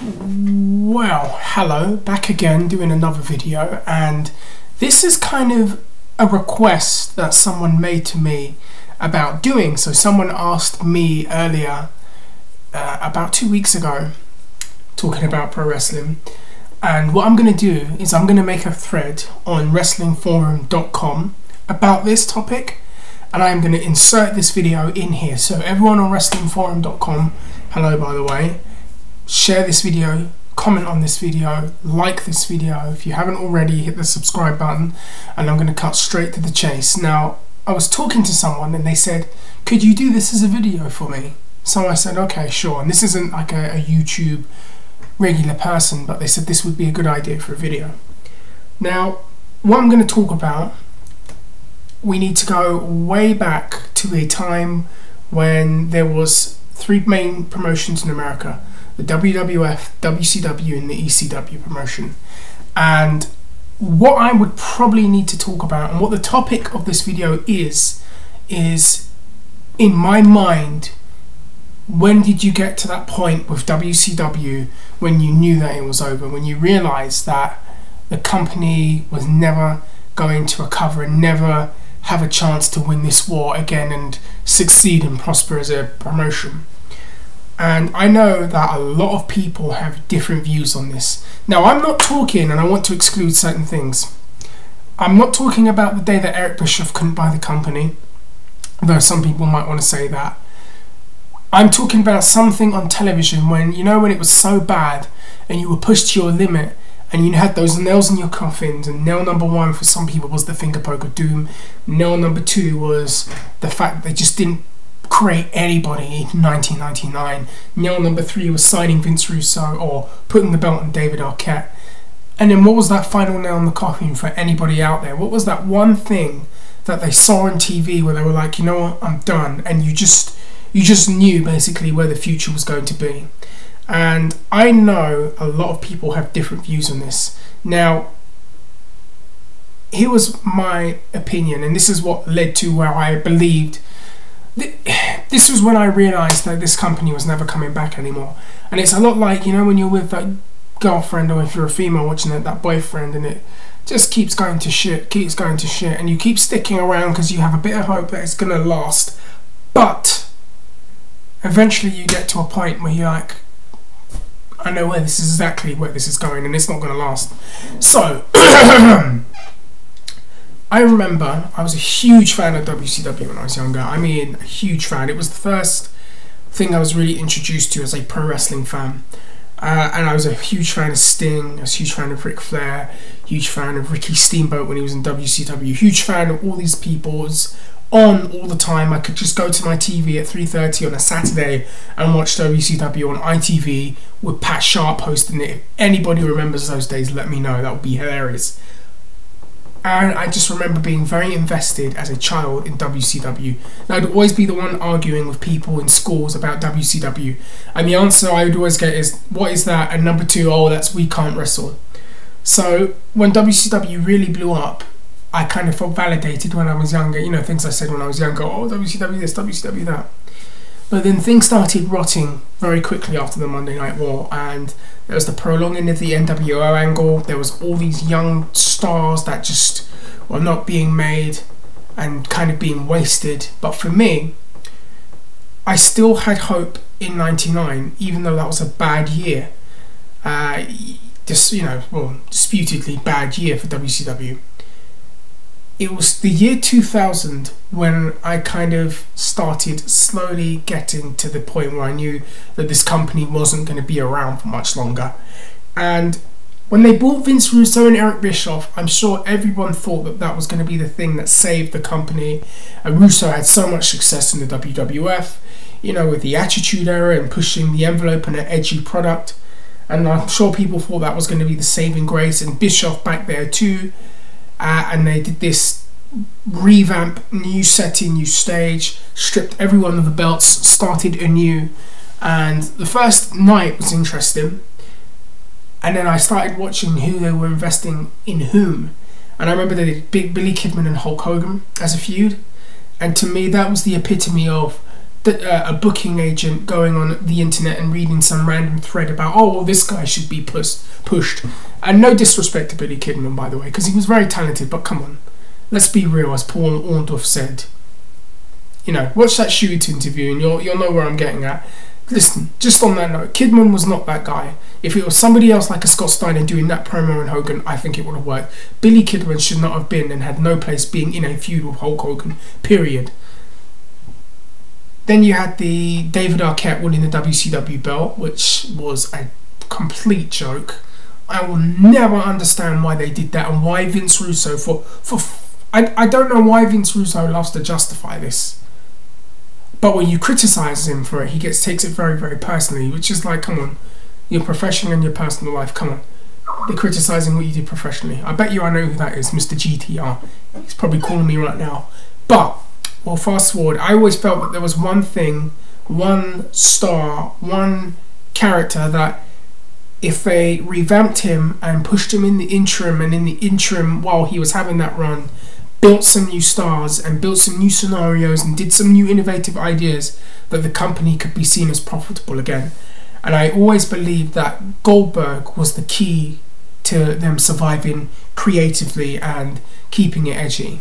Well, hello, back again doing another video, and this is kind of a request that someone made to me about doing. So someone asked me earlier, about 2 weeks ago, talking about pro wrestling, and what I'm going to do is I'm going to make a thread on wrestlingforum.com about this topic, and I'm going to insert this video in here. So everyone on wrestlingforum.com, hello by the way, share this video, comment on this video, like this video. If you haven't already, hit the subscribe button, and I'm going to cut straight to the chase. Now, I was talking to someone and they said, could you do this as a video for me? So I said, okay, sure. And this isn't like a YouTube regular person, but they said this would be a good idea for a video. Now, what I'm going to talk about, we need to go way back to a time when there was three main promotions in America: the WWF, WCW, and the ECW promotion. And what I would probably need to talk about, and what the topic of this video is in my mind, when did you get to that point with WCW when you knew that it was over, when you realized that the company was never going to recover and never have a chance to win this war again and succeed and prosper as a promotion? And I know that a lot of people have different views on this. Now, I'm not talking, and I want to exclude certain things, I'm not talking about the day that Eric Bischoff couldn't buy the company, though some people might want to say that. I'm talking about something on television when, you know, when it was so bad and you were pushed to your limit and you had those nails in your coffins, and nail number one for some people was the finger poke of doom. Nail number two was the fact that they just didn't create anybody in 1999. Nail number three was signing Vince Russo or putting the belt on David Arquette. And then what was that final nail in the coffin for anybody out there? What was that one thing that they saw on TV where they were like, you know what, I'm done, and you just knew basically where the future was going to be? And I know a lot of people have different views on this. Now, here was my opinion, and this is what led to where I believed. This was when I realised that this company was never coming back anymore. And it's a lot like, you know, when you're with that girlfriend, or if you're a female watching it, that boyfriend, and it just keeps going to shit, and you keep sticking around because you have a bit of hope that it's going to last. But eventually you get to a point where you're like, I know where this is, exactly where this is going, and it's not going to last. So I remember I was a huge fan of WCW when I was younger. I mean, a huge fan. It was the first thing I was really introduced to as a pro wrestling fan. And I was a huge fan of Sting, I was a huge fan of Ric Flair, huge fan of Ricky Steamboat when he was in WCW, huge fan of all these people. It was on all the time. I could just go to my TV at 3:30 on a Saturday and watch WCW on ITV with Pat Sharp hosting it. If anybody remembers those days, let me know. That would be hilarious. And I just remember being very invested as a child in WCW. And I'd always be the one arguing with people in schools about WCW. And the answer I would always get is, what is that? And number two, oh, that's We Can't Wrestle. So when WCW really blew up, I kind of felt validated when I was younger. You know, things I said when I was younger, oh, WCW this, WCW that. But then things started rotting very quickly after the Monday Night War, and there was the prolonging of the NWO angle. There was all these young stars that just were not being made and kind of being wasted. But for me, I still had hope in '99, even though that was a bad year. Disputedly bad year for WCW. It was the year 2000 when I kind of started slowly getting to the point where I knew that this company wasn't going to be around for much longer. And when they bought Vince Russo and Eric Bischoff, I'm sure everyone thought that that was going to be the thing that saved the company. Russo had so much success in the WWF, you know, with the Attitude Era and pushing the envelope and an edgy product. And I'm sure people thought that was going to be the saving grace, and Bischoff back there too. And they did this revamp, new setting, new stage, stripped everyone of the belts, started anew. And the first night was interesting. And then I started watching who they were investing in whom. And I remember they did Big Billy Kidman and Hulk Hogan as a feud. And to me, that was the epitome of a booking agent going on the internet and reading some random thread about, oh, well, this guy should be pushed. And no disrespect to Billy Kidman, by the way, because he was very talented, but come on, let's be real, as Paul Orndorff said. You know, watch that shoot interview and you'll know where I'm getting at. Listen, just on that note, Kidman was not that guy. If it was somebody else like a Scott Steiner doing that promo on Hogan, I think it would have worked. Billy Kidman should not have been and had no place being in a feud with Hulk Hogan, period. Then you had the David Arquette winning the WCW belt, which was a complete joke. I will never understand why they did that and why Vince Russo I don't know why Vince Russo loves to justify this. But when you criticise him for it, he takes it very, very personally, which is like, come on, your professional and your personal life, come on. They're criticising what you did professionally. I bet you I know who that is, Mr. GTR. He's probably calling me right now. But, well, fast forward, I always felt that there was one thing, one star, one character that if they revamped him and pushed him in the interim, and in the interim while he was having that run, built some new stars and built some new scenarios and did some new innovative ideas, that the company could be seen as profitable again. And I always believed that Goldberg was the key to them surviving creatively and keeping it edgy.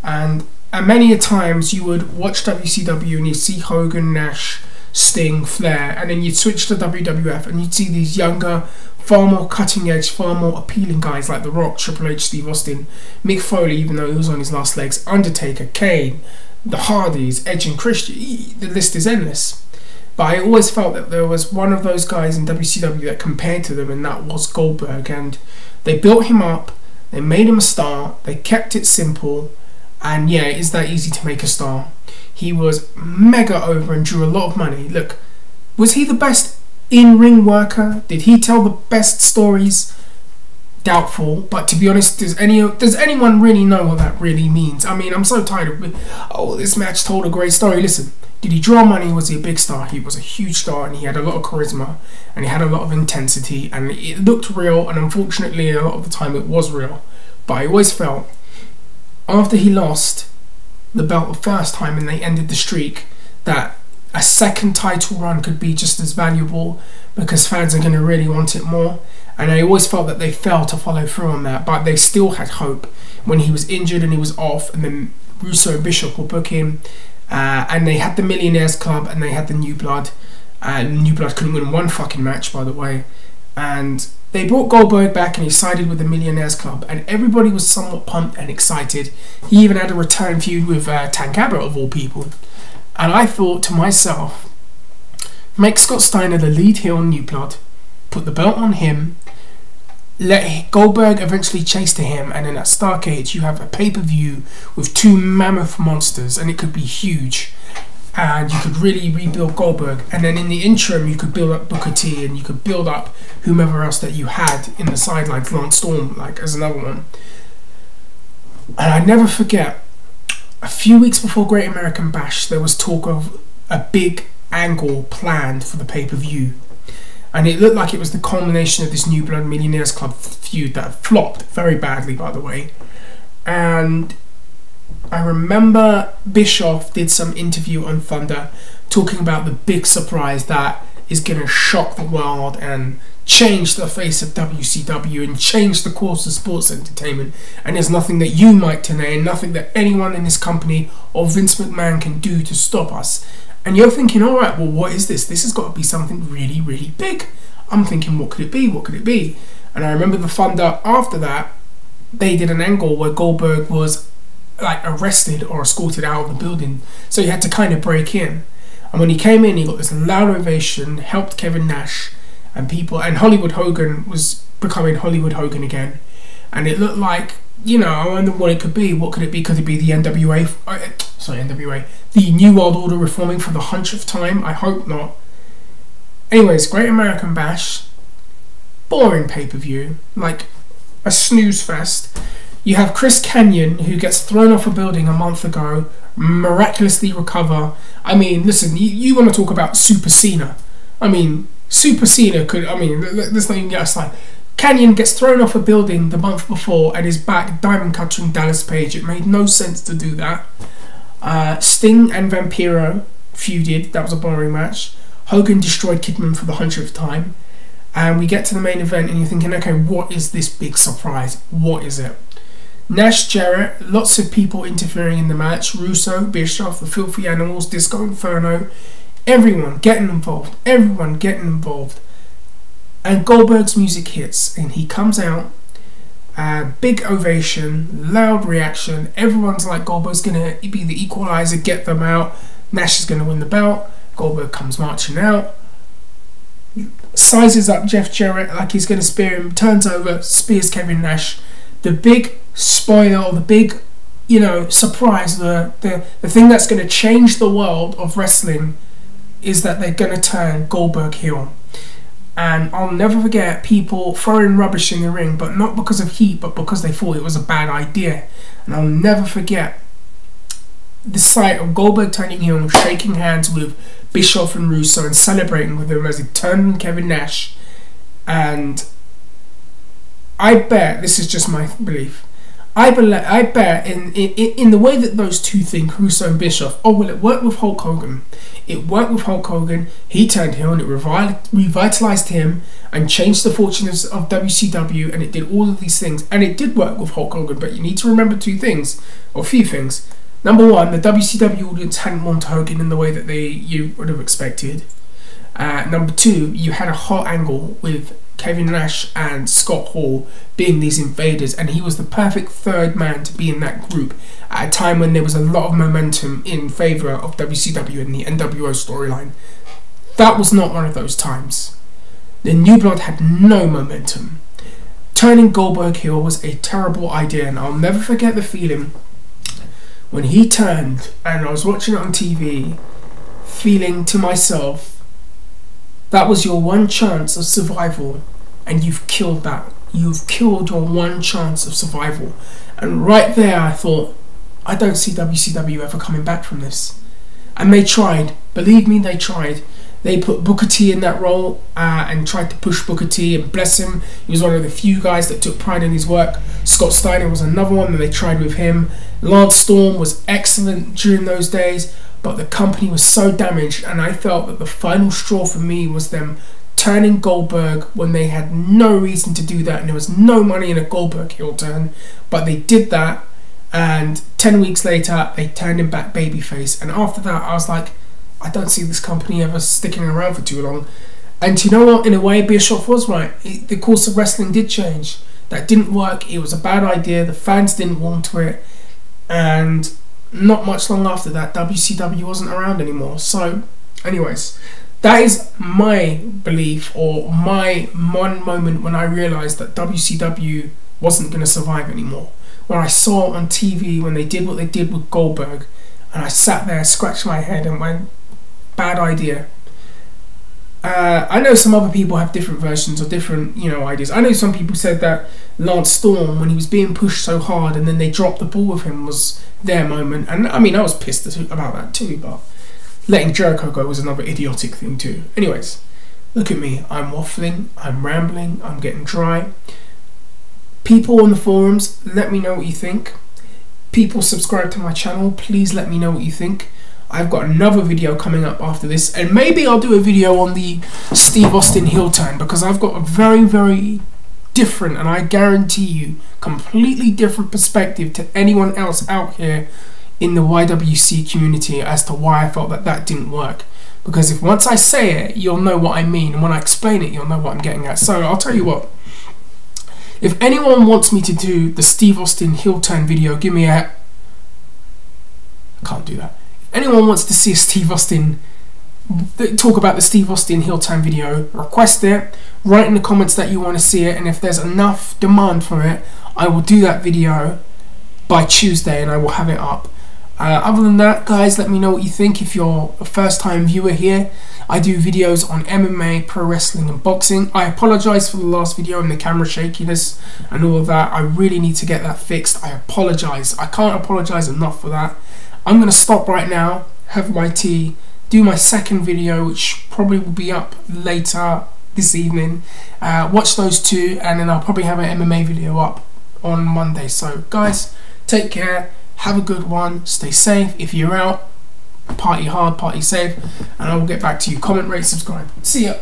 And many a times you would watch WCW and you'd see Hogan, Nash, Sting, Flair, and then you'd switch to WWF and you'd see these younger, far more cutting edge, far more appealing guys like The Rock, Triple H, Steve Austin, Mick Foley, even though he was on his last legs, Undertaker, Kane, the Hardys, Edge and Christian. The list is endless. But I always felt that there was one of those guys in WCW that compared to them, and that was Goldberg. And they built him up, they made him a star, they kept it simple, and yeah, it is that easy to make a star. He was mega over and drew a lot of money. Look, was he the best in-ring worker? Did he tell the best stories? Doubtful. But to be honest, does anyone really know what that really means? I mean, I'm so tired of, oh, this match told a great story. Listen, did he draw money? Was he a big star? He was a huge star, and he had a lot of charisma, and he had a lot of intensity, and it looked real, and unfortunately a lot of the time it was real. But I always felt, after he lost the belt the first time and they ended the streak, that a second title run could be just as valuable, because fans are going to really want it more. And I always felt that they failed to follow through on that, but they still had hope when he was injured and he was off, and then Russo and Bishop will book him, and they had the Millionaires Club and they had the New Blood, and New Blood couldn't win one fucking match, by the way, and they brought Goldberg back and he sided with the Millionaires Club, and everybody was somewhat pumped and excited. He even had a return feud with Tank Abbott, of all people. And I thought to myself, make Scott Steiner the lead heel on New Blood, put the belt on him, let Goldberg eventually chase to him, and then at Starrcade you have a pay-per-view with two mammoth monsters, and it could be huge. And you could really rebuild Goldberg, and then in the interim you could build up Booker T, and you could build up whomever else that you had in the sidelines, Lance Storm, like, as another one. And I never forget, a few weeks before Great American Bash, there was talk of a big angle planned for the pay-per-view, and it looked like it was the culmination of this New Blood Millionaires Club feud that flopped very badly, by the way. And I remember Bischoff did some interview on Thunder talking about the big surprise that is going to shock the world and change the face of WCW and change the course of sports entertainment, and there's nothing that you, Mike Tenay, and nothing that anyone in this company or Vince McMahon can do to stop us. And you're thinking, alright, well, what is this? This has got to be something really, really big. I'm thinking, what could it be? What could it be? And I remember the Thunder after that, they did an angle where Goldberg was like arrested or escorted out of the building, so he had to kind of break in. And when he came in, he got this loud ovation, helped Kevin Nash and people, and Hollywood Hogan was becoming Hollywood Hogan again. And it looked like, you know, I wonder what it could be. What could it be? Could it be the NWA? NWA. The New World Order reforming for the 100th time? I hope not. Anyways, Great American Bash. Boring pay-per-view. Like a snooze fest. You have Chris Kanyon, who gets thrown off a building a month ago, miraculously recover. I mean, listen, you want to talk about Super Cena. I mean, Super Cena could, I mean, there's not even get aside. Kanyon gets thrown off a building the month before and is back diamond cutting Dallas Page. It made no sense to do that. Sting and Vampiro feuded. That was a boring match. Hogan destroyed Kidman for the 100th time. And we get to the main event and you're thinking, okay, what is this big surprise? What is it? Nash, Jarrett, lots of people interfering in the match. Russo, Bischoff, the Filthy Animals, Disco Inferno. Everyone getting involved. Everyone getting involved. And Goldberg's music hits and he comes out. Big ovation, loud reaction. Everyone's like, Goldberg's going to be the equalizer, get them out. Nash is going to win the belt. Goldberg comes marching out. Sizes up Jeff Jarrett like he's going to spear him. Turns over, spears Kevin Nash. The big spoiler, or the big, surprise, the thing that's going to change the world of wrestling is that they're going to turn Goldberg heel. And I'll never forget people throwing rubbish in the ring, but not because of heat, but because they thought it was a bad idea. And I'll never forget the sight of Goldberg turning heel, shaking hands with Bischoff and Russo and celebrating with them as he turned on Kevin Nash. And I bet, this is just my belief, I bet in the way that those two think, Russo and Bischoff, oh well, it worked with Hulk Hogan. It worked with Hulk Hogan. He turned heel and it revitalized him and changed the fortunes of WCW, and it did all of these things. And it did work with Hulk Hogan, but you need to remember two things, or a few things. Number one, the WCW audience hadn't wanted Hogan in the way that you would have expected. Number two, you had a hot angle with Kevin Nash and Scott Hall being these invaders, and he was the perfect third man to be in that group at a time when there was a lot of momentum in favour of WCW and the NWO storyline. That was not one of those times. The New Blood had no momentum. Turning Goldberg heel was a terrible idea, and I'll never forget the feeling when he turned and I was watching it on TV, feeling to myself, that was your one chance of survival, and you've killed that. You've killed your one chance of survival. And right there I thought, I don't see WCW ever coming back from this. And they tried. Believe me, they tried. They put Booker T in that role and tried to push Booker T, and bless him, he was one of the few guys that took pride in his work. Scott Steiner was another one that they tried with him. Lance Storm was excellent during those days, but the company was so damaged, and I felt that the final straw for me was them turning Goldberg when they had no reason to do that, and there was no money in a Goldberg heel turn, but they did that, and 10 weeks later they turned him back babyface. And after that I was like, I don't see this company ever sticking around for too long. And you know what, in a way Bischoff was right. The course of wrestling did change. That didn't work. It was a bad idea. The fans didn't want to it, and not much long after that WCW wasn't around anymore. So anyways, that is my belief, or my one moment when I realised that WCW wasn't going to survive anymore. When I saw on TV when they did what they did with Goldberg, and I sat there, scratched my head and went, bad idea. I know some other people have different versions or different, ideas. I know some people said that Lance Storm, when he was being pushed so hard and then they dropped the ball with him, was their moment. And I mean, I was pissed about that too, but letting Jericho go was another idiotic thing too. Anyways, look at me. I'm waffling, I'm rambling, I'm getting dry. People on the forums, let me know what you think. People subscribe to my channel, please let me know what you think. I've got another video coming up after this, and maybe I'll do a video on the Steve Austin heel turn, because I've got a very, very different, and I guarantee you, completely different perspective to anyone else out here in the YWC community as to why I felt that didn't work. Because if once I say it, you'll know what I mean, and when I explain it, you'll know what I'm getting at. So I'll tell you what. If anyone wants me to do the Steve Austin heel turn video, give me a... I can't do that. If anyone wants to see a Steve Austin... talk about the Steve Austin heel turn video, request it, write in the comments that you want to see it, and if there's enough demand for it, I will do that video by Tuesday and I will have it up. Other than that, guys, let me know what you think. If you're a first time viewer here, I do videos on MMA, pro wrestling and boxing. I apologise for the last video and the camera shakiness and all of that. I really need to get that fixed. I apologise. I can't apologise enough for that. I'm going to stop right now, have my tea, do my second video, which probably will be up later this evening. Watch those two, and then I'll probably have an MMA video up on Monday. So guys, take care, have a good one, stay safe. If you're out, Party hard, party safe, and I will get back to you. Comment, rate, subscribe. See ya.